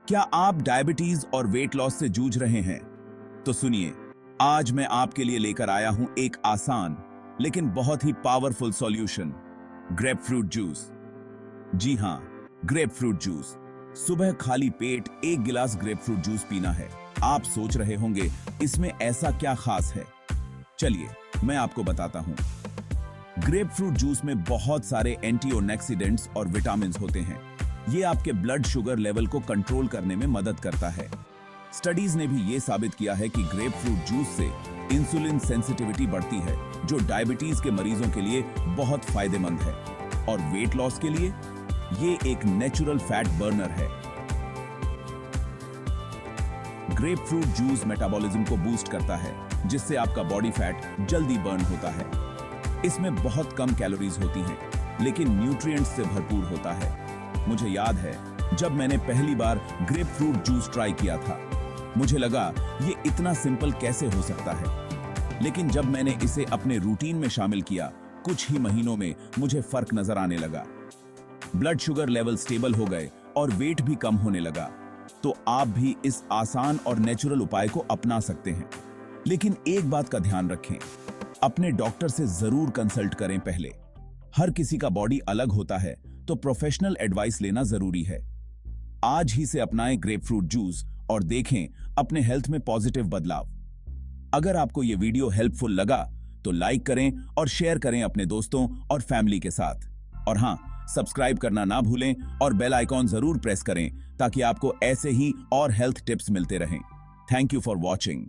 क्या आप डायबिटीज और वेट लॉस से जूझ रहे हैं? तो सुनिए, आज मैं आपके लिए लेकर आया हूं एक आसान लेकिन बहुत ही पावरफुल सॉल्यूशन, ग्रेपफ्रूट जूस। जी हां, ग्रेपफ्रूट जूस। सुबह खाली पेट एक गिलास ग्रेपफ्रूट जूस पीना है। आप सोच रहे होंगे इसमें ऐसा क्या खास है? चलिए मैं आपको बताता हूं। ग्रेपफ्रूट जूस में बहुत सारे एंटीऑक्सीडेंट्स और विटामिन्स होते हैं। ये आपके ब्लड शुगर लेवल को कंट्रोल करने में मदद करता है। स्टडीज ने भी ये साबित किया है कि ग्रेपफ्रूट जूस से इंसुलिन सेंसिटिविटी बढ़ती है, जो डायबिटीज के मरीजों के लिए बहुत फायदेमंद है। और वेट लॉस के लिए ये एक नेचुरल फैट बर्नर है। ग्रेपफ्रूट जूस मेटाबॉलिज्म को बूस्ट करता है, जिससे आपका बॉडी फैट जल्दी बर्न होता है। इसमें बहुत कम कैलोरीज होती हैं, लेकिन न्यूट्रिएंट्स से भरपूर होता है। मुझे याद है जब मैंने पहली बार ग्रेपफ्रूट जूस ट्राई किया था, मुझे लगा ये इतना सिंपल कैसे हो सकता है। लेकिन जब मैंने इसे अपने रूटीन में शामिल किया, कुछ ही महीनों में मुझे फर्क नजर आने लगा। ब्लड शुगर लेवल स्टेबल हो गए और वेट भी कम होने लगा। तो आप भी इस आसान और नेचुरल उपाय को अपना सकते हैं। लेकिन एक बात का ध्यान रखें, अपने डॉक्टर से जरूर कंसल्ट करें पहले। हर किसी का बॉडी अलग होता है, तो प्रोफेशनल एडवाइस लेना जरूरी है। आज ही से अपनाएं ग्रेपफ्रूट जूस और देखें अपने हेल्थ में पॉजिटिव बदलाव। अगर आपको यह वीडियो हेल्पफुल लगा तो लाइक करें और शेयर करें अपने दोस्तों और फैमिली के साथ। और हां, सब्सक्राइब करना ना भूलें और बेल आइकॉन जरूर प्रेस करें ताकि आपको ऐसे ही और हेल्थ टिप्स मिलते रहें। Thank you for watching.